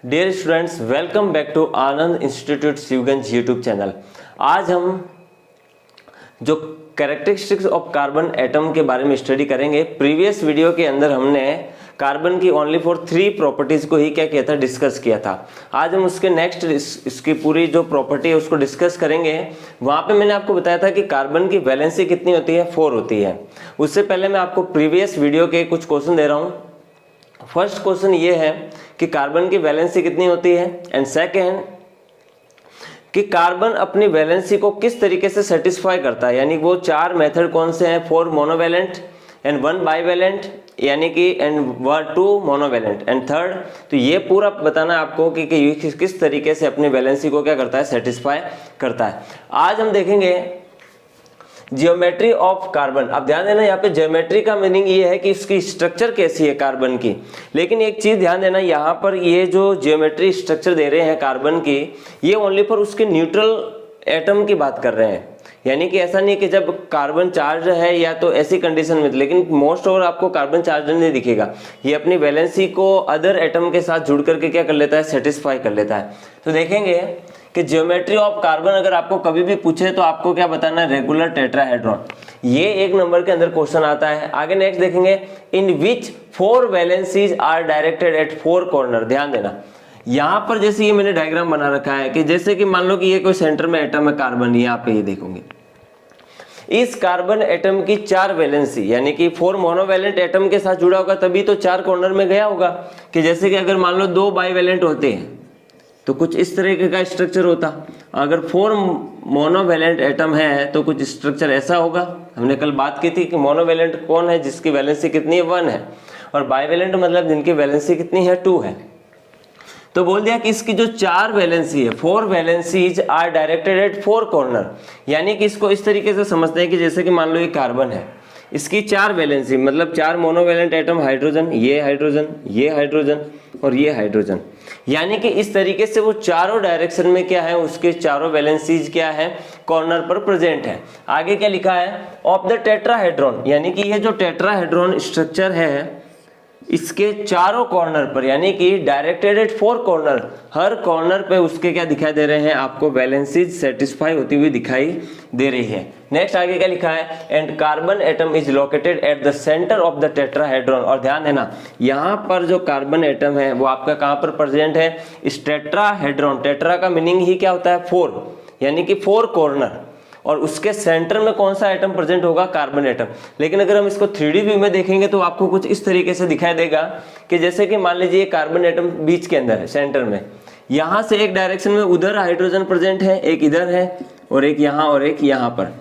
Dear students, welcome back to Anand institute Shivganj YouTube channel. आज हम जो कैरेक्टरिस्टिक्स ऑफ कार्बन एटम के बारे में स्टडी करेंगे। प्रीवियस वीडियो के अंदर हमने कार्बन की ओनली फॉर 3 प्रॉपर्टीज को ही क्या किया था, डिस्कस किया था। आज हम उसके नेक्स्ट इसकी पूरी जो प्रॉपर्टी है उसको डिस्कस करेंगे। वहाँ पे मैंने आपको बताया था कि कार्बन की वैलेंसी कितनी होती है, 4 होती है। उससे पहले मैं आपको प्रीवियस वीडियो के कुछ क्वेश्चन दे रहा हूँ। फर्स्ट क्वेश्चन ये है कि कार्बन की वैलेंसी कितनी होती है, एंड सेकेंड कि कार्बन अपनी वैलेंसी को किस तरीके से सेटिस्फाई करता है, यानी वो 4 मेथड कौन से हैं, 4 मोनोवैलेंट एंड 1 बाइवैलेंट, यानी कि एंड 2 मोनोवैलेंट एंड थर्ड। तो ये पूरा बताना है आपको कि किस तरीके से अपनी वैलेंसी को क्या करता है, सेटिस्फाई करता है। आज हम देखेंगे जियोमेट्री ऑफ कार्बन। अब ध्यान देना, यहाँ पे जियोमेट्री का मीनिंग ये है कि इसकी स्ट्रक्चर कैसी है कार्बन की। लेकिन एक चीज ध्यान देना, यहाँ पर ये जो जियोमेट्री स्ट्रक्चर दे रहे हैं कार्बन की, ये ओनली पर उसके न्यूट्रल एटम की बात कर रहे हैं। यानी कि ऐसा नहीं कि जब कार्बन चार्ज है या तो ऐसी कंडीशन में, लेकिन मोस्ट ओवर आपको कार्बन चार्ज नहीं दिखेगा। ये अपनी वैलेंसी को अदर एटम के साथ जुड़ करके क्या कर लेता है, सेटिस्फाई कर लेता है। तो देखेंगे कि ज्योमेट्री ऑफ कार्बन अगर आपको कभी भी पूछे तो आपको क्या बताना है, रेगुलर टेट्राहेड्रॉन। ये 1 नंबर के अंदर क्वेश्चन आता है। आगे नेक्स्ट देखेंगे, in which 4 valencies are directed at 4 corner. ध्यान देना, यहाँ पर जैसे ये मैंने डायग्राम बना रखा है कि जैसे कि मान लो कि ये कोई सेंटर में एटम है कार्बन, यहाँ पे ये देखोगे इस कार्बन एटम की 4 वैलेंसी, यानी कि 4 मोनोवैलेंट एटम के साथ जुड़ा होगा तभी तो 4 कॉर्नर में गया होगा। कि जैसे कि अगर मान लो 2 बाइवैलेंट होते हैं तो कुछ इस तरीके का स्ट्रक्चर होता। अगर 4 मोनोवैलेंट एटम है तो कुछ स्ट्रक्चर ऐसा होगा। हमने कल बात की थी कि मोनोवैलेंट कौन है, जिसकी वैलेंसी कितनी है, 1 है, और बाइवैलेंट मतलब जिनकी वैलेंसी कितनी है, 2 है। तो बोल दिया कि इसकी जो 4 वैलेंसी है, 4 valencies are directed at 4 corner. यानी कि इसको इस तरीके से समझते हैं कि जैसे कि मान लो ये कार्बन है, इसकी 4 वैलेंसी मतलब 4 मोनोवैलेंट एटम, हाइड्रोजन, ये हाइड्रोजन, ये हाइड्रोजन और ये हाइड्रोजन। यानी कि इस तरीके से वो चारों डायरेक्शन में क्या है, उसके चारों वैलेंसीज क्या है, कॉर्नर पर प्रेजेंट है। आगे क्या लिखा है, ऑफ द टेट्राहेड्रॉन, यानी कि ये जो टेट्राहेड्रॉन स्ट्रक्चर है इसके चारों कॉर्नर पर, यानी कि directed at 4 corner, her corner पे उसके क्या दिखाई दे रहे हैं, आपको वैलेंसीज सेटिस्फाई होती हुई दिखाई दे रही है। नेक्स्ट आगे क्या लिखा है, and carbon atom is located at the centre of the tetrahedron. और ध्यान देना, यहाँ पर जो कार्बन एटम है वो आपका कहाँ पर प्रेजेंट है, इस टेट्राहेड्रॉन। टेट्रा का मीनिंग ही क्या होता है, 4, यानी कि 4 कॉर्नर, और उसके सेंटर में कौन सा एटम प्रेजेंट होगा, कार्बन एटम। लेकिन अगर हम इसको 3D व्यू में देखेंगे तो आपको कुछ इस तरीके से दिखाई देगा कि जैसे कि मान लीजिए कार्बन एटम बीच के अंदर है, सेंटर में, यहां से एक डायरेक्शन में उधर हाइड्रोजन प्रेजेंट है, एक इधर है और एक यहाँ और एक यहाँ पर।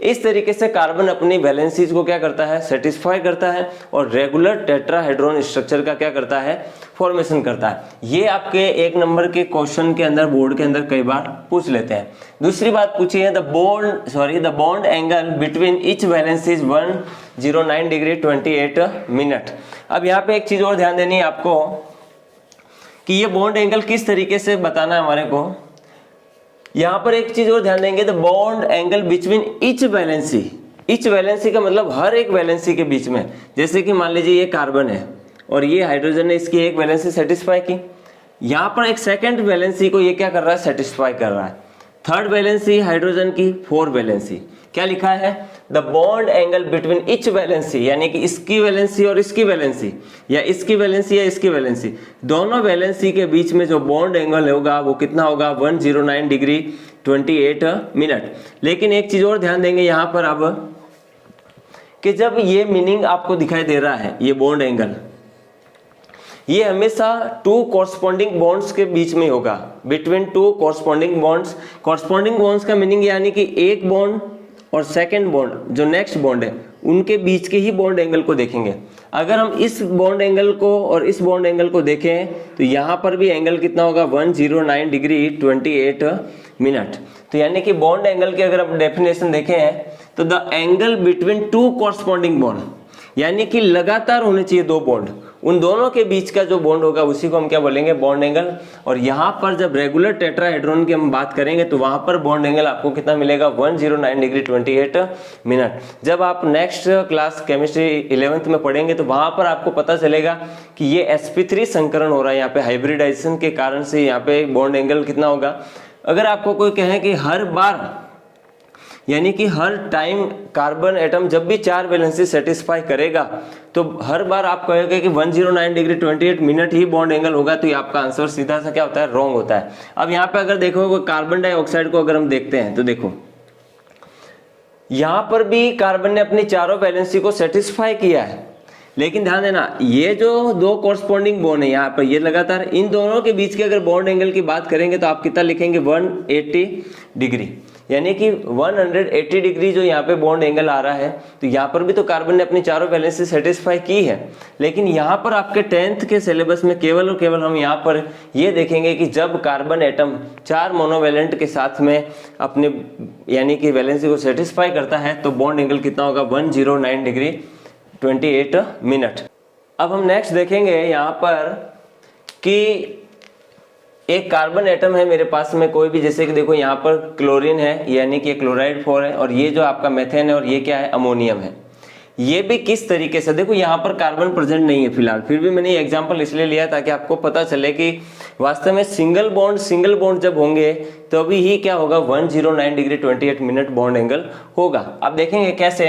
इस तरीके से कार्बन अपनी वैलेंसीज को क्या करता है, सेटिस्फाई करता है और रेगुलर टेट्राहेड्रॉन स्ट्रक्चर का क्या करता है, फॉर्मेशन करता है। ये आपके 1 नंबर के क्वेश्चन के अंदर, बोर्ड के अंदर कई बार पूछ लेते हैं। दूसरी बात पूछी है, the bond angle between each valency is 109 degree 28 minute. अब यहाँ पे एक चीज और ध्यान देनी है आपको कि ये बॉन्ड एंगल किस तरीके से बताना है हमारे को। यहाँ पर एक चीज और ध्यान देंगे, the bond angle between each valency. Each valency का मतलब हर एक वैलेंसी के बीच में। जैसे कि मान लीजिए ये कार्बन है और ये हाइड्रोजन ने इसकी एक वैलेंसी सेटिस्फाई की, यहाँ पर एक सेकंड वैलेंसी को ये क्या कर रहा है, सेटिस्फाई कर रहा है। थर्ड वैलेंसी हाइड्रोजन की, 4 वैलेंसी। क्या लिखा है, the bond angle between each valency, यानी कि इसकी वैलेंसी और इसकी वैलेंसी, या इसकी वैलेंसी या इसकी वैलेंसी, दोनों वैलेंसी के बीच में जो बॉन्ड एंगल होगा वो कितना होगा, 109 डिग्री 28 मिनट। लेकिन एक चीज और ध्यान देंगे यहाँ पर अब, कि जब ये मीनिंग आपको दिखाई दे रहा है, ये बॉन्ड एंगल, ये हमेशा 2 कॉरस्पॉन्डिंग बॉन्ड्स के बीच में होगा, between 2 corresponding bonds. Corresponding bonds का मीनिंग यानी कि एक बॉन्ड और सेकंड बॉन्ड, जो नेक्स्ट बॉन्ड है, उनके बीच के ही बॉन्ड एंगल को देखेंगे। अगर हम इस बॉन्ड एंगल को और इस बॉन्ड एंगल को देखें तो यहाँ पर भी एंगल कितना होगा, 109 डिग्री 28 मिनट। तो यानी कि बॉन्ड एंगल की अगर आप डेफिनेशन देखें तो the angle between 2 corresponding bond, यानी कि लगातार होने चाहिए 2 बॉन्ड, उन दोनों के बीच का जो बॉन्ड होगा उसी को हम क्या बोलेंगे, बॉन्ड एंगल। और यहाँ पर जब रेगुलर टेट्राहेड्रॉन की हम बात करेंगे तो वहां पर बॉन्ड एंगल आपको कितना मिलेगा, 109 डिग्री 28 मिनट। जब आप नेक्स्ट क्लास केमिस्ट्री 11th में पढ़ेंगे तो वहां पर आपको पता चलेगा कि ये sp3 संकरण हो रहा है, यहाँ पे हाइब्रिडाइजेशन के कारण से यहाँ पे बॉन्ड एंगल कितना होगा। अगर आपको कोई कहे कि हर बार यानी कि हर टाइम कार्बन एटम जब भी 4 वैलेंसी सेटिस्फाई करेगा तो हर बार आप कहेंगे कि 109 डिग्री 28 मिनट ही बॉन्ड एंगल होगा, तो ये आपका आंसर सीधा सा क्या होता है, रॉन्ग होता है। अब यहाँ पे अगर देखो कार्बन डाइऑक्साइड को अगर हम देखते हैं तो देखो यहां पर भी कार्बन ने अपनी चारों वैलेंसी को सेटिस्फाई किया है, लेकिन ध्यान देना ये जो दो कोरस्पॉन्डिंग बॉन्ड है यहाँ पर ये लगातार, इन दोनों के बीच के अगर बॉन्ड एंगल की बात करेंगे तो आप कितना लिखेंगे, 180 डिग्री, यानी कि 180 डिग्री जो यहाँ पे बॉन्ड एंगल आ रहा है। तो यहाँ पर भी तो कार्बन ने अपनी चारों वैलेंसी सेटिस्फाई की है, लेकिन यहाँ पर आपके 10th के सिलेबस में केवल और केवल हम यहाँ पर ये देखेंगे कि जब कार्बन एटम 4 मोनोवैलेंट के साथ में अपने यानी कि वैलेंसी को सेटिस्फाई करता है तो बॉन्ड एंगल कितना होगा, 109 डिग्री 28 मिनट। अब हम नेक्स्ट देखेंगे यहाँ पर कि एक कार्बन एटम है मेरे पास में कोई भी, जैसे कि देखो यहाँ पर क्लोरीन है यानी कि क्लोराइड 4 है, और ये जो आपका मेथेन है और ये क्या है, अमोनियम है। ये भी किस तरीके से, देखो यहाँ पर कार्बन प्रेजेंट नहीं है फिलहाल, फिर भी मैंने ये एग्जांपल इसलिए लिया ताकि आपको पता चले कि वास्तव में सिंगल बॉन्ड जब होंगे तो अभी ही क्या होगा, 109 डिग्री 28 मिनट बॉन्ड एंगल होगा। अब देखेंगे कैसे।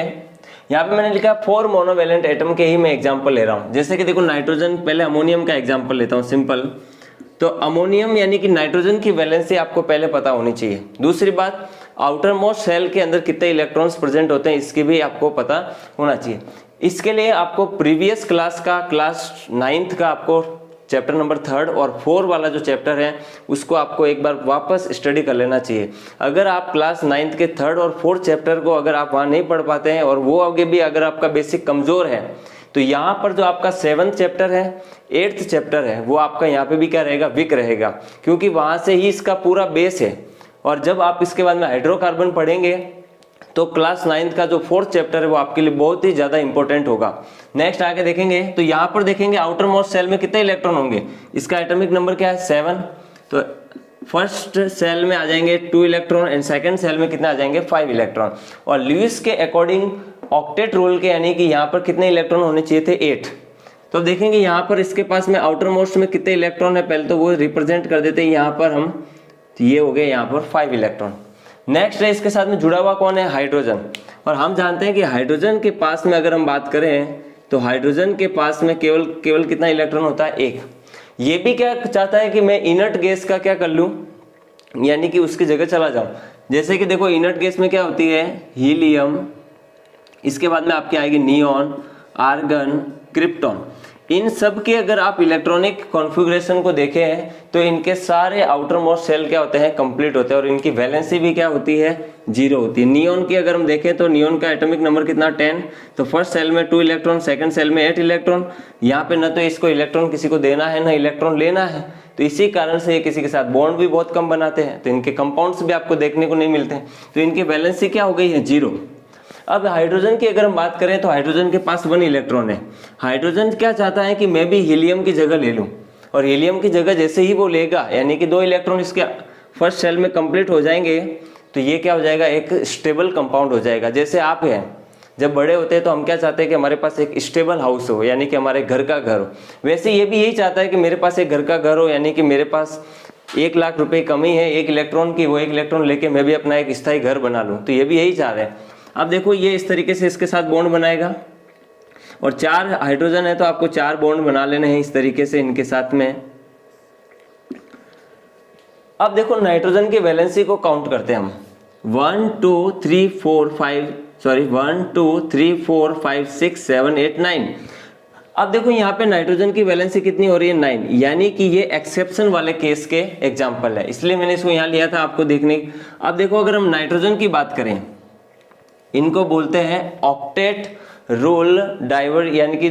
यहाँ पे मैंने लिखा 4 मोनोवैलेंट एटम के ही मैं एग्जाम्पल ले रहा हूँ। जैसे कि देखो नाइट्रोजन, पहले अमोनियम का एग्जाम्पल लेता हूँ सिंपल। तो अमोनियम यानी कि नाइट्रोजन की वैलेंसी आपको पहले पता होनी चाहिए। दूसरी बात, आउटर मोस्ट सेल के अंदर कितने इलेक्ट्रॉन्स प्रेजेंट होते हैं इसकी भी आपको पता होना चाहिए। इसके लिए आपको प्रीवियस क्लास का, क्लास 9th का आपको चैप्टर नंबर 3 और 4 वाला जो चैप्टर है उसको आपको एक बार वापस स्टडी कर लेना चाहिए। अगर आप क्लास 9th के 3rd और 4th चैप्टर को अगर आप वहाँ नहीं पढ़ पाते हैं और वो आगे भी अगर आपका बेसिक कमजोर है तो यहाँ पर जो आपका 7th चैप्टर है, 8th चैप्टर है, वो आपका यहाँ पे भी क्या रहेगा, वीक रहेगा, क्योंकि वहाँ से ही इसका पूरा बेस है। और जब आप इसके बाद में हाइड्रोकार्बन पढ़ेंगे तो क्लास 9th का जो 4th चैप्टर है वो आपके लिए बहुत ही ज्यादा इंपॉर्टेंट होगा। नेक्स्ट आगे देखेंगे तो यहाँ पर देखेंगे आउटर मोस्ट सेल में कितने इलेक्ट्रॉन होंगे, इसका एटॉमिक नंबर क्या है, 7। तो फर्स्ट सेल में आ जाएंगे 2 इलेक्ट्रॉन एंड सेकंड सेल में कितना आ जाएंगे, 5 इलेक्ट्रॉन। और ल्यूइस के अकॉर्डिंग ऑक्टेट रूल के यानी कि यहाँ पर कितने इलेक्ट्रॉन होने चाहिए थे, 8। तो देखेंगे यहाँ पर इसके पास में आउटर मोस्ट में कितने इलेक्ट्रॉन है, पहले तो वो रिप्रेजेंट कर देते हैं यहाँ पर हम, तो ये हो गए यहाँ पर 5 इलेक्ट्रॉन। नेक्स्ट है इसके साथ में जुड़ा हुआ कौन है, हाइड्रोजन। और हम जानते हैं कि हाइड्रोजन के पास में अगर हम बात करें तो हाइड्रोजन के पास में केवल कितना इलेक्ट्रॉन होता है, 1। ये भी क्या चाहता है कि मैं इनर्ट गैस का क्या कर लूं, यानी कि उसकी जगह चला जाऊं। जैसे कि देखो इनर्ट गैस में क्या होती है, हीलियम, इसके बाद में आपकी आएगी नियॉन, आर्गन, क्रिप्टॉन। इन सब के अगर आप इलेक्ट्रॉनिक कॉन्फ़िगरेशन को देखें तो इनके सारे आउटर मोस्ट सेल क्या होते हैं, कंप्लीट होते हैं, और इनकी वैलेंसी भी क्या होती है, 0 होती है। नियॉन की अगर हम देखें तो नियॉन का एटॉमिक नंबर कितना, 10। तो फर्स्ट सेल में 2 इलेक्ट्रॉन, सेकंड सेल में 8 इलेक्ट्रॉन। यहाँ पे न तो इसको इलेक्ट्रॉन किसी को देना है, ना इलेक्ट्रॉन लेना है, तो इसी कारण से ये किसी के साथ बॉन्ड भी बहुत कम बनाते हैं, तो इनके कंपाउंड्स भी आपको देखने को नहीं मिलते हैं, तो इनकी वैलेंसी क्या हो गई है, 0। अब हाइड्रोजन की अगर हम बात करें तो हाइड्रोजन के पास 1 इलेक्ट्रॉन है। हाइड्रोजन क्या चाहता है कि मैं भी हीलियम की जगह ले लूं, और हीलियम की जगह जैसे ही वो लेगा यानी कि 2 इलेक्ट्रॉन इसके फर्स्ट सेल में कंप्लीट हो जाएंगे तो ये क्या हो जाएगा, एक स्टेबल कंपाउंड हो जाएगा। जैसे आप हैं, जब बड़े होते हैं तो हम क्या चाहते हैं कि हमारे पास एक स्टेबल हाउस हो, यानी कि हमारे घर का घर हो। वैसे ये भी यही चाहता है कि मेरे पास एक घर का घर हो, यानी कि मेरे पास 1 लाख रुपए कमी है 1 इलेक्ट्रॉन की, वो 1 इलेक्ट्रॉन लेके मैं भी अपना एक स्थायी घर बना लूं, तो ये भी यही चाह रहे हैं। अब देखो ये इस तरीके से इसके साथ बॉन्ड बनाएगा, और 4 हाइड्रोजन है तो आपको 4 बॉन्ड बना लेने हैं इस तरीके से इनके साथ में। अब देखो नाइट्रोजन की वैलेंसी को काउंट करते हैं हम, 1 2 3 4 5 6 7 8 9। अब देखो यहाँ पे नाइट्रोजन की वैलेंसी कितनी हो रही है, 9, यानी कि ये एक्सेप्शन वाले केस के एग्जाम्पल है, इसलिए मैंने इसको यहाँ लिया था आपको देखने। अब देखो अगर हम नाइट्रोजन की बात करें, इनको बोलते हैं ऑक्टेट रूल डाइवर, यानी कि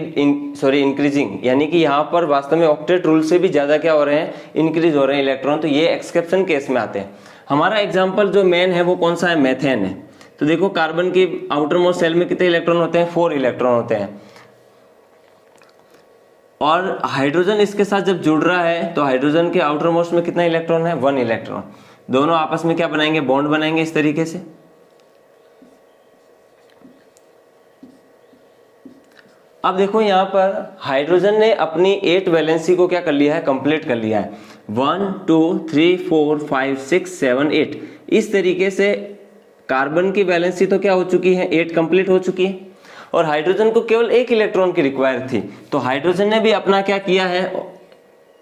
इंक्रीजिंग, यानी कि यहाँ पर वास्तव में ऑक्टेट रूल से भी ज्यादा क्या हो रहे हैं, इंक्रीज हो रहे हैं इलेक्ट्रॉन, तो ये एक्सेप्शन केस में आते हैं। हमारा एग्जांपल जो मेन है वो कौन सा है, मेथेन है। तो देखो कार्बन की आउटर मोस्ट सेल में कितने इलेक्ट्रॉन होते हैं, 4 इलेक्ट्रॉन होते हैं, और हाइड्रोजन इसके साथ जब जुड़ रहा है तो हाइड्रोजन के आउटर मोस्ट में कितना इलेक्ट्रॉन है, 1 इलेक्ट्रॉन। दोनों आपस में क्या बनाएंगे, बॉन्ड बनाएंगे इस तरीके से। अब देखो यहाँ पर हाइड्रोजन ने अपनी 8 वैलेंसी को क्या कर लिया है, कंप्लीट कर लिया है। 1 2 3 4 5 6 7 8 इस तरीके से कार्बन की वैलेंसी तो क्या हो चुकी है, 8 कंप्लीट हो चुकी है। और हाइड्रोजन को केवल 1 इलेक्ट्रॉन की रिक्वायर थी, तो हाइड्रोजन ने भी अपना क्या किया है,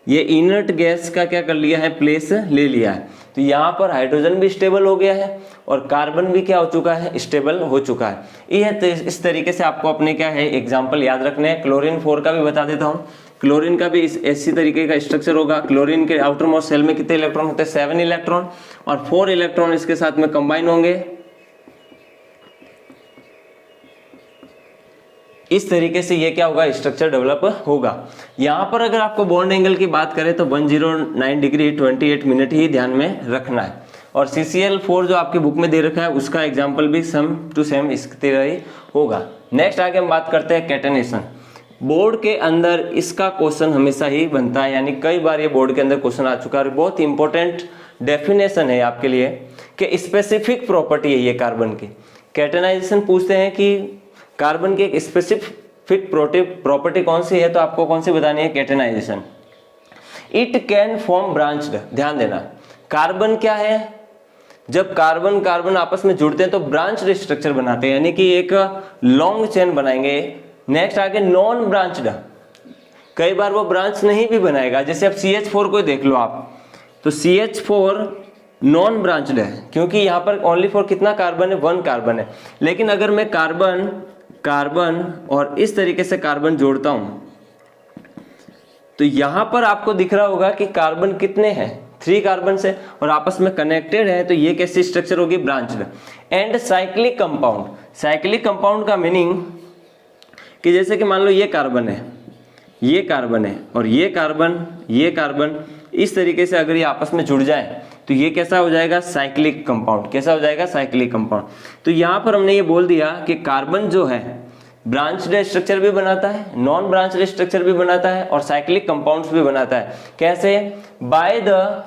ये इनर्ट गैस का क्या कर लिया है, प्लेस ले लिया है। तो यहाँ पर हाइड्रोजन भी स्टेबल हो गया है और कार्बन भी क्या हो चुका है, स्टेबल हो चुका है। ये तो इस तरीके से आपको अपने क्या है एग्जाम्पल याद रखने हैं। क्लोरीन 4 का भी बता देता हूँ। क्लोरीन का भी इसी तरीके का स्ट्रक्चर होगा। क्लोरीन के आउटर मोस्ट शेल में कितने इलेक्ट्रॉन होते हैं, 7 इलेक्ट्रॉन, और 4 इलेक्ट्रॉन इसके साथ में कंबाइन होंगे। इस तरीके से ये क्या होगा, स्ट्रक्चर डेवलप होगा। यहाँ पर अगर आपको बॉन्ड एंगल की बात करें तो 109 डिग्री 28 मिनट ही ध्यान में रखना है। और CCl4 जो आपके बुक में दे रखा है उसका एग्जाम्पल भी सेम टू सेम इस तरह ही होगा। नेक्स्ट आगे हम बात करते हैं कैटेनेशन। बोर्ड के अंदर इसका क्वेश्चन हमेशा ही बनता है, यानी कई बार ये बोर्ड के अंदर क्वेश्चन आ चुका है। बहुत इंपॉर्टेंट डेफिनेशन है आपके लिए कि स्पेसिफिक प्रॉपर्टी है ये कार्बन की। कैटेनाइजेशन पूछते हैं कि कार्बन की एक स्पेसिफिक प्रॉपर्टी कौन सी है, तो आपको कौन सी बतानी है, catenisation. It can form branched. ध्यान देना, कार्बन क्या है, जब कार्बन कार्बन आपस में जुड़ते हैं तो ब्रांच्ड स्ट्रक्चर बनाते हैं, यानी कि एक लॉन्ग चेन बनाएंगे। नेक्स्ट आगे नॉन ब्रांच्ड, कई बार वो ब्रांच नहीं भी बनाएगा। जैसे अब CH4 को देख लो आप, तो CH4 नॉन ब्रांच्ड है क्योंकि यहाँ पर ओनली फॉर कितना कार्बन है, 1 कार्बन है। लेकिन अगर मैं कार्बन कार्बन और इस तरीके से कार्बन जोड़ता हूं तो यहां पर आपको दिख रहा होगा कि कार्बन कितने हैं, 3 कार्बन से, और आपस में कनेक्टेड है, तो ये कैसी स्ट्रक्चर होगी, branched. And cyclic compound, cyclic compound का मीनिंग कि जैसे कि मान लो ये कार्बन है, ये कार्बन है और ये कार्बन इस तरीके से अगर ये आपस में जुड़ जाए तो ये कैसा हो जाएगा, साइक्लिक कंपाउंड। कैसा हो जाएगा, साइक्लिक कंपाउंड। तो यहां पर हमने ये बोल दिया कि कार्बन जो है ब्रांच्ड स्ट्रक्चर भी बनाता है, नॉन ब्रांच्ड स्ट्रक्चर भी बनाता है और साइक्लिक कंपाउंड्स भी बनाता है। कैसे, by the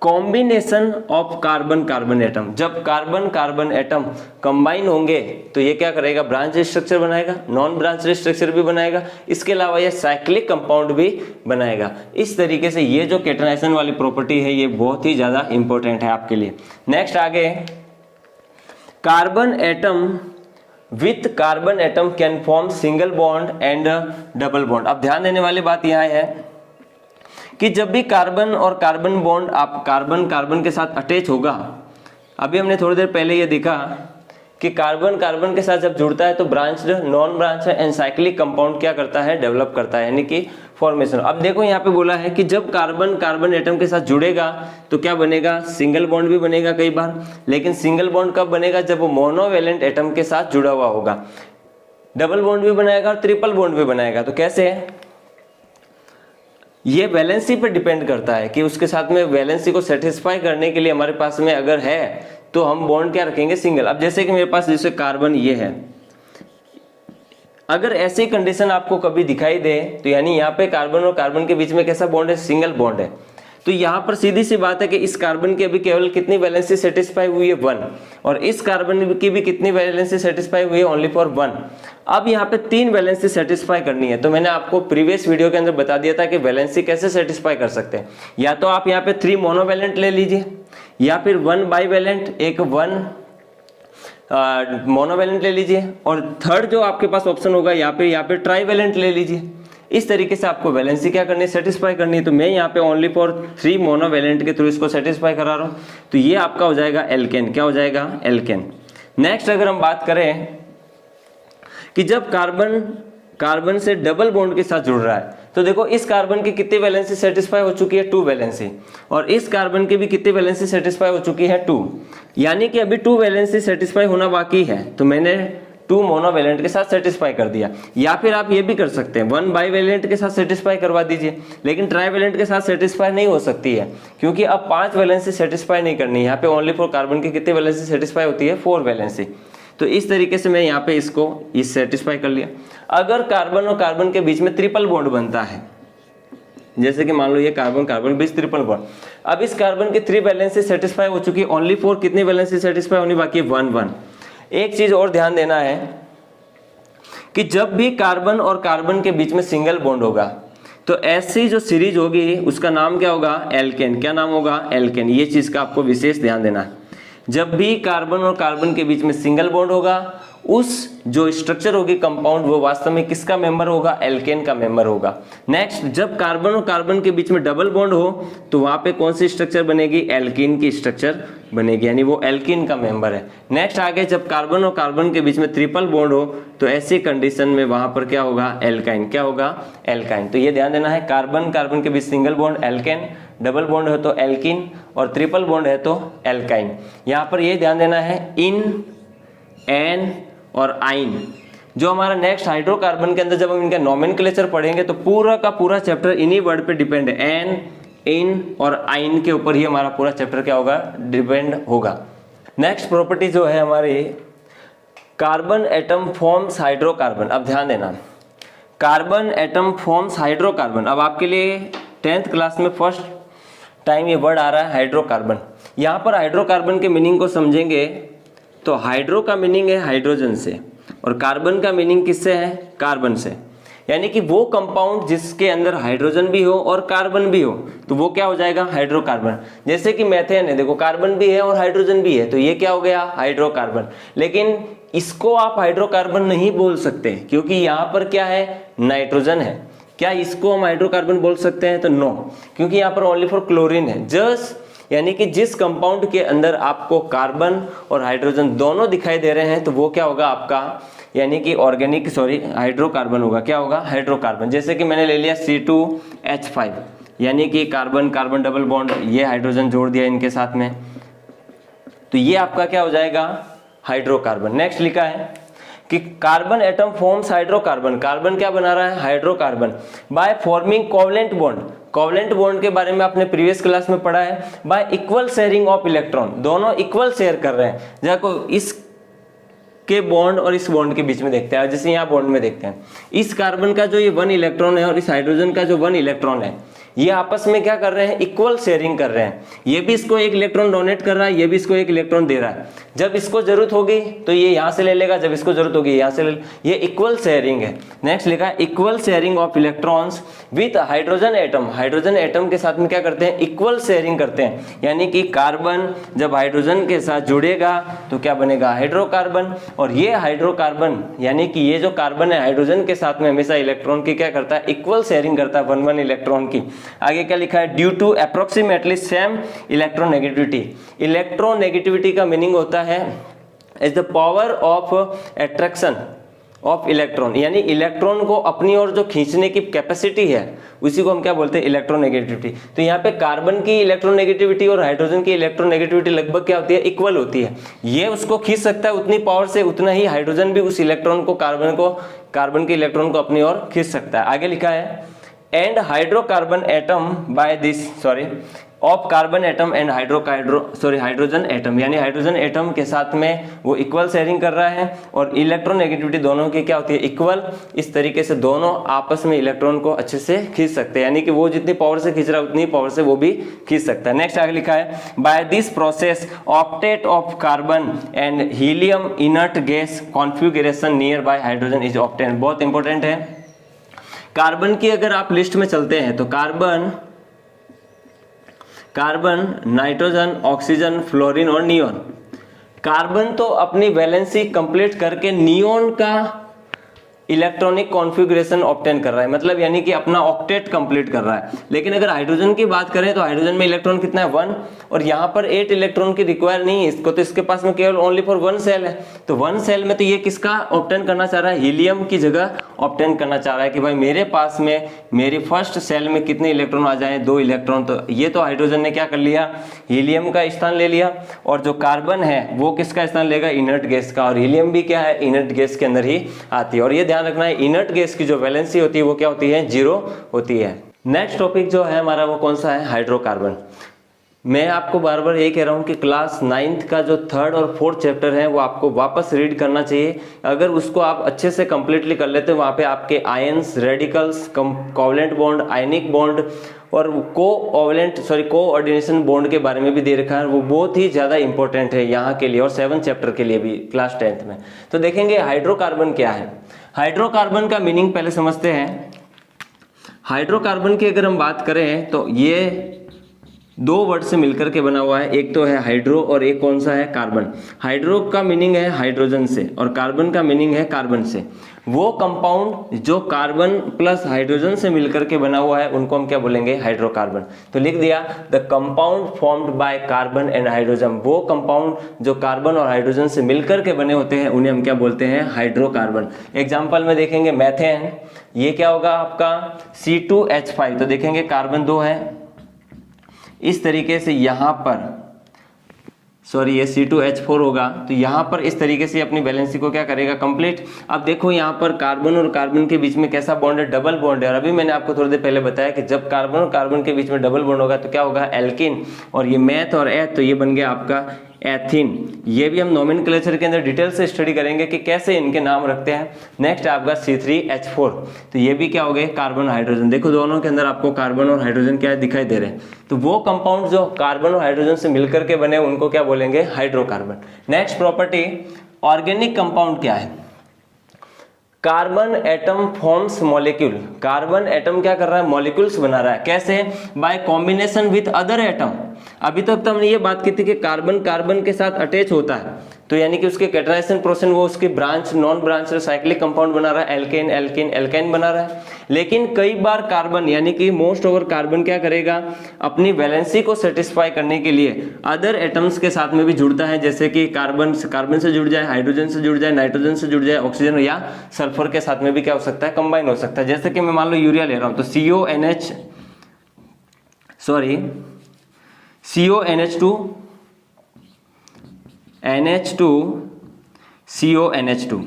combination of carbon carbon atom. जब कार्बन कार्बन एटम कंबाइन होंगे तो ये क्या करेगा, ब्रांच स्ट्रक्चर बनाएगा, नॉन ब्रांच स्ट्रक्चर भी बनाएगा, इसके अलावा ये साइक्लिक कंपाउंड भी बनाएगा। इस तरीके से ये जो कैटेनाइजेशन वाली प्रॉपर्टी है ये बहुत ही ज्यादा इंपॉर्टेंट है आपके लिए। नेक्स्ट आगे, carbon atom with carbon atom can form single bond and double bond. अब ध्यान देने वाली बात यह है कि जब भी कार्बन और कार्बन बॉन्ड आप कार्बन कार्बन के साथ अटैच होगा, अभी हमने थोड़ी देर पहले ये देखा कि कार्बन कार्बन के साथ जब जुड़ता है तो branched, non branch and cyclic compound क्या करता है, डेवलप करता है, यानी कि फॉर्मेशन। अब देखो यहाँ पे बोला है कि जब कार्बन कार्बन एटम के साथ जुड़ेगा तो क्या बनेगा, सिंगल बॉन्ड भी बनेगा कई बार। लेकिन सिंगल बॉन्ड कब बनेगा, जब वो मोनोवेलेंट एटम के साथ जुड़ा हुआ होगा। डबल बॉन्ड भी बनाएगा और ट्रिपल बॉन्ड भी बनाएगा। तो कैसे है, ये वैलेंसी पर डिपेंड करता है कि उसके साथ में वैलेंसी को सेटिस्फाई करने के लिए हमारे पास में अगर है तो हम बॉन्ड क्या रखेंगे, सिंगल। अब जैसे कि मेरे पास जैसे कार्बन ये है, अगर ऐसी कंडीशन आपको कभी दिखाई दे तो यानी यहाँ पे कार्बन और कार्बन के बीच में कैसा बॉन्ड है, सिंगल बॉन्ड है। तो यहाँ पर सीधी सी बात है कि इस कार्बन की अभी केवल कितनी वैलेंसी सेटिस्फाई हुई है, 1, और इस कार्बन की भी कितनी वैलेंसी सेटिस्फाई हुई है, ओनली फॉर 1। अब यहाँ पे 3 वैलेंसी सेटिस्फाई करनी है। तो मैंने आपको प्रीवियस वीडियो के अंदर बता दिया था कि वैलेंसी कैसे सेटिस्फाई कर सकते हैं। या तो आप यहाँ पे 3 मोनोवैलेंट ले लीजिए, या फिर 1 बाईवैलेंट, एक 1 मोनोवैलेंट ले लीजिए, और थर्ड जो आपके पास ऑप्शन होगा यहाँ पे ट्राईवैलेंट ले लीजिए। इस तरीके से आपको वैलेंसी क्या करनी है, सेटिस्फाई करनी है। तो मैं यहाँ पे ओनली फॉर 3 मोनोवैलेंट के थ्रू इसको सेटिस्फाई करा रहा हूँ। तो ये आपका हो जाएगा एल्केन। क्या हो जाएगा, एल्केन। नेक्स्ट अगर हम बात करें कि जब कार्बन कार्बन से डबल बॉन्ड के साथ जुड़ रहा है तो देखो इस कार्बन की कितनी वैलेंसी सेटिस्फाई हो चुकी है, 2 वैलेंसी, और इस कार्बन की भी कितनी वैलेंसी सेटिस्फाई हो चुकी है, 2। यानी कि अभी 2 वैलेंसी सेटिस्फाई होना बाकी है। तो मैंने 2 मोनोवैलेंट के साथ सेटिस्फाई कर दिया। या फिर आप ये भी कर सकते हैं 1 बाईवैलेंट के साथ सेटिस्फाई करवा दीजिए, लेकिन ट्राईवैलेंट के साथ सेटिस्फाई नहीं हो सकती है क्योंकि अब 5 वैलेंसी सेटिस्फाई नहीं करनी है। यहाँ पे ओनली फॉर कार्बन की कितनी वैलेंसी सेटिस्फाई होती है, 4 वैलेंसी। तो इस तरीके से मैं यहाँ पे इसको सेटिस्फाई कर लिया। अगर कार्बन और कार्बन के बीच में ट्रिपल बॉन्ड बनता है जैसे कि मान लो ये कार्बन कार्बन बीच ट्रिपल बॉन्ड। अब इस कार्बन की 3 वैलेंसी सेटिस्फाई हो चुकी है, ओनली 4 कितनी वैलेंसी सेटिस्फाई होनी बाकी है 1 1। एक चीज और ध्यान देना है कि जब भी कार्बन और कार्बन के बीच में सिंगल बॉन्ड होगा तो ऐसी जो सीरीज होगी उसका नाम क्या होगा, एल्केन। क्या नाम होगा, एल्केन। ये चीज का आपको विशेष ध्यान देना है। जब भी कार्बन और कार्बन के बीच में सिंगल बॉन्ड होगा उस जो स्ट्रक्चर होगी कंपाउंड वो वास्तव में किसका मेंबर होगा, एल्केन का मेंबर होगा। नेक्स्ट, जब कार्बन और कार्बन के बीच में डबल बॉन्ड हो तो वहां पे कौन सी स्ट्रक्चर बनेगी, एल्कीन की स्ट्रक्चर बनेगी, यानी वो एल्कीन का मेंबर है। नेक्स्ट आगे, जब कार्बन और कार्बन के बीच में ट्रिपल बॉन्ड हो तो ऐसी कंडीशन में वहां पर क्या होगा, एल्काइन। क्या होगा, एल्काइन। तो ये ध्यान देना है, कार्बन कार्बन के बीच single bond alkane, double bond है तो एल्कीन और ट्रिपल बॉन्ड है तो एल्काइन। यहाँ पर ये ध्यान देना है इन, एन और आइन। जो हमारा नेक्स्ट हाइड्रोकार्बन के अंदर जब हम इनका नोमेनक्लेचर पढ़ेंगे तो पूरा का पूरा चैप्टर इन्हीं वर्ड पे डिपेंड है, एन, इन और आइन के ऊपर ही हमारा पूरा चैप्टर क्या होगा, डिपेंड होगा। नेक्स्ट प्रॉपर्टी जो है हमारी, कार्बन एटम फॉर्म्स हाइड्रोकार्बन। अब ध्यान देना, कार्बन एटम फॉर्म्स हाइड्रोकार्बन। अब आपके लिए 10th क्लास में फर्स्ट टाइम ये वर्ड आ रहा है हाइड्रोकार्बन। यहाँ पर हाइड्रोकार्बन के मीनिंग को समझेंगे तो हाइड्रो का मीनिंग है हाइड्रोजन से और कार्बन का मीनिंग किससे है, कार्बन से। यानी कि वो कंपाउंड जिसके अंदर हाइड्रोजन भी हो और कार्बन भी हो तो वो क्या हो जाएगा, हाइड्रोकार्बन। जैसे कि मेथेन है, देखो कार्बन भी है और हाइड्रोजन भी है तो ये क्या हो गया, हाइड्रोकार्बन। लेकिन इसको आप हाइड्रोकार्बन नहीं बोल सकते क्योंकि यहाँ पर क्या है, नाइट्रोजन है। क्या इसको हम हाइड्रोकार्बन बोल सकते हैं, तो नो, क्योंकि यहाँ पर ओनली फॉर क्लोरीन है। जस्ट यानी कि जिस कंपाउंड के अंदर आपको कार्बन और हाइड्रोजन दोनों दिखाई दे रहे हैं तो वो क्या होगा आपका, यानी कि ऑर्गेनिक हाइड्रोकार्बन होगा। क्या होगा, हाइड्रोकार्बन। जैसे कि मैंने ले लिया C2H5, यानी कि कार्बन कार्बन डबल बॉन्ड, ये हाइड्रोजन जोड़ दिया इनके साथ में, तो ये आपका क्या हो जाएगा, हाइड्रोकार्बन। नेक्स्ट लिखा है कि carbon atom forms hydrocarbon. Carbon क्या बना रहा है, hydrocarbon, by forming covalent bond. Covalent bond के बारे में आपने प्रीवियस क्लास में पढ़ा है, by equal sharing of electron. दोनों इक्वल शेयर कर रहे हैं। देखो इस के बॉन्ड और इस बॉन्ड के बीच में देखते हैं, जैसे यहाँ बॉन्ड में देखते हैं, इस कार्बन का जो ये 1 इलेक्ट्रॉन है और इस हाइड्रोजन का जो 1 इलेक्ट्रॉन है, ये आपस में क्या कर रहे हैं, इक्वल शेयरिंग कर रहे हैं। ये भी इसको 1 इलेक्ट्रॉन डोनेट कर रहा है, ये भी इसको 1 इलेक्ट्रॉन दे रहा है। जब इसको जरूरत होगी तो ये यहाँ से ले लेगा, जब इसको जरूरत होगी यहाँ से ले, ये इक्वल शेयरिंग है। नेक्स्ट लिखा है equal sharing of electrons with hydrogen atom. Hydrogen atom के साथ में क्या करते हैं, इक्वल शेयरिंग करते हैं। यानी कि कार्बन जब हाइड्रोजन के साथ जुड़ेगा तो क्या बनेगा, हाइड्रोकार्बन। और ये हाइड्रोकार्बन यानी कि ये जो कार्बन है हाइड्रोजन के साथ में हमेशा इलेक्ट्रॉन की क्या करता है, इक्वल शेयरिंग करता है 1 इलेक्ट्रॉन की। आगे क्या लिखा है, due to approximately same electronegativity. Electronegativity का मीनिंग होता है is the power of attraction of electron, यानी इलेक्ट्रॉन को अपनी ओर जो खींचने की कैपेसिटी है उसी को हम क्या बोलते हैं, इलेक्ट्रोनेगेटिविटी। तो यहाँ पे कार्बन की इलेक्ट्रोनेगेटिविटी और हाइड्रोजन की इलेक्ट्रोनेगेटिविटी लगभग क्या होती है, इक्वल होती है। ये उसको खींच सकता है उतनी पावर से, उतना ही हाइड्रोजन भी उस इलेक्ट्रॉन को कार्बन के इलेक्ट्रॉन को अपनी ओर खींच सकता है। आगे लिखा है and hydrocarbon atom by this of carbon atom and hydrogen atom, यानी हाइड्रोजन एटम के साथ में वो इक्वल शेयरिंग कर रहा है और इलेक्ट्रोनेगेटिविटी दोनों की क्या होती है, इक्वल। इस तरीके से दोनों आपस में इलेक्ट्रॉन को अच्छे से खींच सकते हैं, यानी कि वो जितनी पावर से खींच रहा है उतनी पावर से वो भी खींच सकता है। नेक्स्ट आगे लिखा है by this process octet of carbon and helium inert gas configuration near by hydrogen is obtain. बहुत इंपॉर्टेंट है। कार्बन की अगर आप लिस्ट में चलते हैं तो कार्बन, नाइट्रोजन, ऑक्सीजन, फ्लोरीन और नियोन। कार्बन तो अपनी वैलेंसी कंप्लीट करके नियोन का इलेक्ट्रॉनिक कॉन्फ़िगरेशन ऑब्टेन कर रहा है, मतलब यानी कि अपना ऑक्टेट कंप्लीट कर रहा है। लेकिन अगर हाइड्रोजन की बात करें तो हाइड्रोजन में इलेक्ट्रॉन कितना है, 1, और यहाँ पर 8 इलेक्ट्रॉन की रिक्वायर नहीं है इसको, तो इसके पास में केवल ओनली फॉर 1 सेल है। तो 1 सेल में तो ये किसका ऑब्टेन करना चाह रहा है, हीलियम की जगह ऑब्टेन करना चाह रहा है कि भाई मेरे पास में मेरी फर्स्ट सेल में कितने इलेक्ट्रॉन आ जाए, 2 इलेक्ट्रॉन। तो ये तो हाइड्रोजन ने क्या कर लिया, हीलियम का स्थान ले लिया। और जो कार्बन है वो किसका स्थान लेगा, इनर्ट गैस का। और हीलियम भी क्या है, इनर्ट गैस के अंदर ही आती है। और ये ध्यान रखना है इनर्ट गैस की जो वैलेंसी होती है वो क्या होती है, 0 होती है। नेक्स्ट टॉपिक जो है हमारा वो कौन सा है, हाइड्रोकार्बन। मैं आपको बार बार ये कह रहा हूँ कि क्लास 9th का जो 3rd और 4th चैप्टर है वो आपको वापस रीड करना चाहिए। अगर उसको आप अच्छे से कंप्लीटली कर लेते हैं, वहाँ पे आपके ions, radicals, covalent bond, ionic bond और कोऑर्डिनेशन बॉन्ड के बारे में भी दे रखा है। वो बहुत ही ज़्यादा इंपॉर्टेंट है यहाँ के लिए और 7th चैप्टर के लिए भी क्लास 10th में। तो देखेंगे हाइड्रोकार्बन क्या है। हाइड्रोकार्बन का मीनिंग पहले समझते हैं। हाइड्रोकार्बन की अगर हम बात करें तो ये दो वर्ड से मिलकर के बना हुआ है, एक तो है हाइड्रो और एक कौन सा है, कार्बन। हाइड्रो का मीनिंग है हाइड्रोजन से और कार्बन का मीनिंग है कार्बन से। वो कंपाउंड जो कार्बन प्लस हाइड्रोजन से मिलकर के बना हुआ है उनको हम क्या बोलेंगे, हाइड्रोकार्बन। तो लिख दिया the compound formed by carbon and hydrogen. वो कंपाउंड जो कार्बन और हाइड्रोजन से मिलकर के बने होते हैं उन्हें हम क्या बोलते हैं, हाइड्रोकार्बन। एग्जाम्पल में देखेंगे मैथेन, ये क्या होगा आपका C2H5। तो देखेंगे कार्बन 2 है, इस तरीके से यहाँ पर ये C2H4 होगा। तो यहाँ पर इस तरीके से अपनी वैलेंसी को क्या करेगा, कंप्लीट। अब देखो यहाँ पर कार्बन और कार्बन के बीच में कैसा बॉन्ड है, डबल बॉन्ड है। और अभी मैंने आपको थोड़ी देर पहले बताया कि जब कार्बन और कार्बन के बीच में डबल बॉन्ड होगा तो क्या होगा, एल्किन। और ये मैथ और एथ, तो ये बन गया आपका एथिन। ये भी हम नोमेनक्लेचर के अंदर डिटेल से स्टडी करेंगे कि कैसे इनके नाम रखते हैं। नेक्स्ट आपका C3H4, तो ये भी क्या हो गए, कार्बन हाइड्रोजन। देखो दोनों के अंदर आपको कार्बन और हाइड्रोजन क्या दिखाई दे रहे हैं। तो वो कंपाउंड जो कार्बन और हाइड्रोजन से मिलकर के बने उनको क्या बोलेंगे, hydrocarbon. Next property, organic compound क्या है, carbon atom forms molecule. Carbon atom क्या कर रहा है, मॉलिक्यूल्स बना रहा है। कैसे, bye combination with other atom. अभी तक तो हमने ये बात की थी कि कार्बन कार्बन के साथ अटैच होता है, तो यानी कि उसके कैटाइनेशन प्रोसेस वो उसके branch non branch cyclic compound बना रहा है, एल्केन एल्किन एल्काइन बना रहा है। लेकिन कई बार कार्बन यानी कि मोस्ट ओवर कार्बन क्या करेगा, अपनी वैलेंसी को सेटिस्फाई करने के लिए अदर एटम्स के साथ में भी जुड़ता है। जैसे कि कार्बन से जुड़ जाए, हाइड्रोजन से जुड़ जाए, नाइट्रोजन से जुड़ जाए, ऑक्सीजन या सल्फर के साथ में भी क्या हो सकता है, कंबाइन हो सकता है। जैसे कि मैं मान लो यूरिया ले रहा हूं तो NH2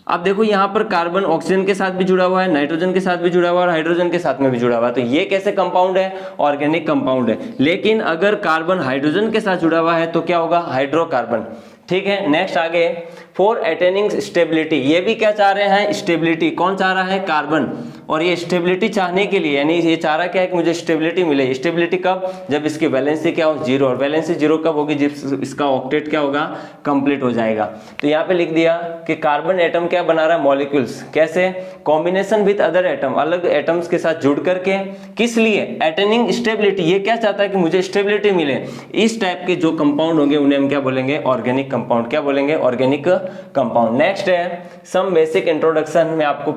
अब देखो यहाँ पर कार्बन ऑक्सीजन के साथ भी जुड़ा हुआ है, नाइट्रोजन के साथ भी जुड़ा हुआ है और हाइड्रोजन के साथ में भी जुड़ा हुआ है। तो ये कैसे कंपाउंड है, ऑर्गेनिक कंपाउंड है। लेकिन अगर कार्बन हाइड्रोजन के साथ जुड़ा हुआ है तो क्या होगा, हाइड्रोकार्बन। ठीक है, नेक्स्ट आगे, फॉर अटेनिंग स्टेबिलिटी। ये भी क्या चाह रहे हैं, स्टेबिलिटी। कौन चाह रहा है, कार्बन। और ये स्टेबिलिटी चाहने के लिए, यानी ये चाह रहा क्या है कि मुझे स्टेबिलिटी मिले। स्टेबिलिटी कब, जब इसकी वैलेंसी क्या हो, 0। और वैलेंसी 0 कब होगी, जब इसका ऑक्टेट क्या होगा, कंप्लीट हो जाएगा। तो यहाँ पे लिख दिया कि कार्बन एटम क्या बना रहा है, मॉलिक्यूल्स। कैसे, कॉम्बिनेशन विद अदर एटम, अलग एटम्स के साथ जुड़ करके। किस लिए, अटेनिंग स्टेबिलिटी। ये क्या चाहता है कि मुझे स्टेबिलिटी मिले। इस टाइप के जो कंपाउंड होंगे उन्हें हम क्या बोलेंगे, ऑर्गेनिक कंपाउंड। क्या बोलेंगे, ऑर्गेनिक कंपाउंड। नेक्स्ट है सम बेसिक इंट्रोडक्शन। मैं आपको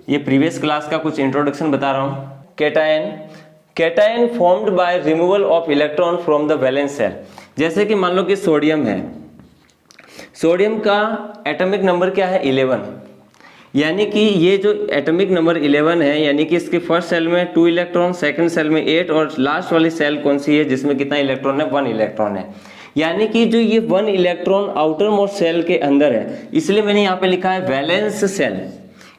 ये प्रीवियस क्लास का कुछ इंट्रोडक्शन बता रहा हूं। Cation formed by removal of electron from the valence shell. जैसे कि मान लो कि सोडियम है, सोडियम का एटॉमिक नंबर क्या है, 11। यानी कि ये जो एटॉमिक नंबर 11 है, यानी कि इसके फर्स्ट सेल में 2 इलेक्ट्रॉन, सेकंड सेल में 8 और लास्ट वाली सेल कौन सी है जिसमें कितना इलेक्ट्रॉन है, 1 इलेक्ट्रॉन है। यानी कि जो ये 1 इलेक्ट्रॉन आउटर मोस्ट सेल के अंदर है, इसलिए मैंने यहाँ पे लिखा है वैलेंस सेल।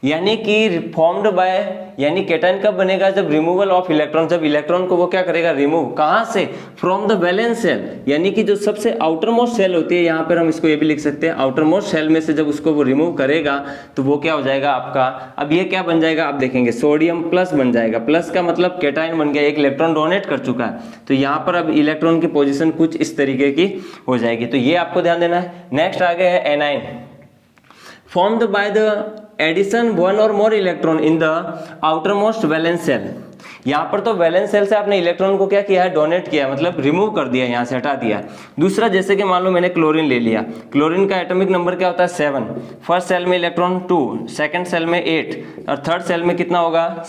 यानी कि फॉर्म्ड बाय, यानी कैटायन कब बनेगा, जब रिमूवल ऑफ इलेक्ट्रॉन, जब इलेक्ट्रॉन को वो क्या करेगा, रिमूव। कहां से, फ्रॉम द वैलेंस सेल। यानी कि जो सबसे आउटर मोस्ट सेल होती है, यहाँ पर हम इसको ये भी लिख सकते हैं, आउटर मोस्ट सेल में से जब उसको वो रिमूव करेगा तो वो क्या हो जाएगा आपका, अब ये क्या बन जाएगा, आप देखेंगे सोडियम प्लस बन जाएगा। प्लस का मतलब कैटायन बन गया, एक इलेक्ट्रॉन डोनेट कर चुका है। तो यहाँ पर अब इलेक्ट्रॉन की पोजिशन कुछ इस तरीके की हो जाएगी। तो ये आपको ध्यान देना है। नेक्स्ट आगे है anion, formed by the addition 1 or more electron in the outermost valence shell. यहाँ पर तो वैलेंस सेल से आपने इलेक्ट्रॉन को क्या किया है, डोनेट किया, मतलब रिमूव कर दिया, यहाँ से हटा दिया। दूसरा, जैसे कि मान लो मैंने क्लोरीन ले लिया। क्लोरीन का एटॉमिक नंबर क्या होता है, 7। फर्स्ट सेल में इलेक्ट्रॉन 2, सेकंड सेल में 8 और थर्ड सेल में कितना होगा,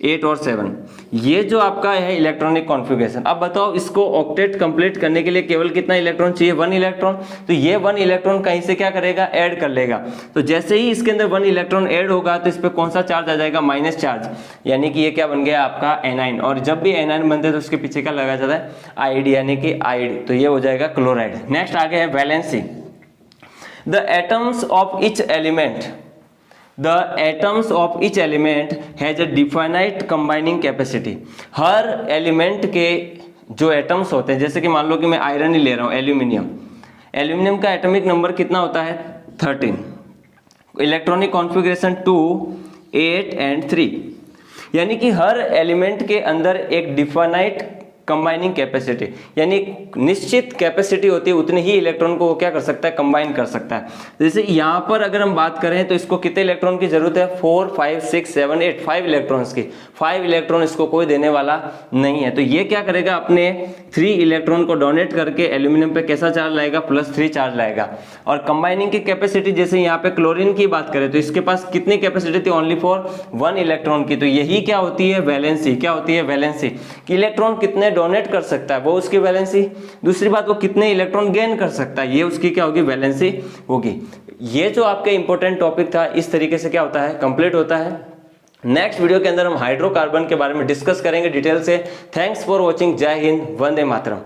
8 और 7। ये जो आपका है इलेक्ट्रॉनिक कॉन्फ़िगरेशन। अब बताओ इसको ऑक्टेट कंप्लीट करने के लिए केवल कितना इलेक्ट्रॉन चाहिए, 1 इलेक्ट्रॉन। तो ये 1 इलेक्ट्रॉन कहीं से क्या करेगा, ऐड कर लेगा। तो जैसे ही इसके अंदर 1 इलेक्ट्रॉन ऐड होगा तो इस पे कौन सा चार्ज आ जाएगा, माइनस चार्ज। यानी कि ये क्या बन गया आपका एनाइन। और जब भी एनाइन बनते हैं तो उसके पीछे क्या लगा जाता है, आइड, यानी कि आइड। तो ये हो जाएगा क्लोराइड। नेक्स्ट आगे है valency. The atoms of each element the atoms of each element has a definite combining capacity. Her element के जो एटम्स होते हैं, जैसे कि मान लो कि मैं आयरन ही ले रहा हूँ, एल्यूमिनियम का एटॉमिक नंबर कितना होता है 13, इलेक्ट्रॉनिक कॉन्फ़िगरेशन 2, 8 एंड 3। यानी कि हर एलिमेंट के अंदर एक डिफाइनाइट कंबाइनिंग कैपेसिटी, यानी निश्चित कैपेसिटी होती है, उतने ही इलेक्ट्रॉन को वो क्या कर सकता है, कंबाइन कर सकता है। जैसे यहाँ पर अगर हम बात करें तो इसको कितने इलेक्ट्रॉन की जरूरत है, 4, 5, 6, 7, 8, 5 इलेक्ट्रॉन्स की। 5 इलेक्ट्रॉन इसको कोई देने वाला नहीं है, तो ये क्या करेगा, अपने 3 इलेक्ट्रॉन को डोनेट करके एल्यूमिनियम पे कैसा चार्ज लाएगा, +3 चार्ज लाएगा। और कंबाइनिंग की कैपेसिटी, जैसे यहाँ पे क्लोरीन की बात करें तो इसके पास कितनी कैपेसिटी थी, ओनली फॉर 1 इलेक्ट्रॉन की। तो यही क्या होती है, वैलेंसी। क्या होती है, वैलेंसी। कि इलेक्ट्रॉन कितने डोनेट कर सकता है वो उसकी वैलेंसी, दूसरी बात वो कितने इलेक्ट्रॉन गेन कर सकता है, ये उसकी क्या होगी, वैलेंसी होगी। ये जो आपके इंपॉर्टेंट टॉपिक था, इस तरीके से क्या होता है, कंप्लीट होता है। नेक्स्ट वीडियो के अंदर हम हाइड्रोकार्बन के बारे में डिस्कस करेंगे डिटेल से। Thanks for watching. जय हिंद, वंदे मातरम।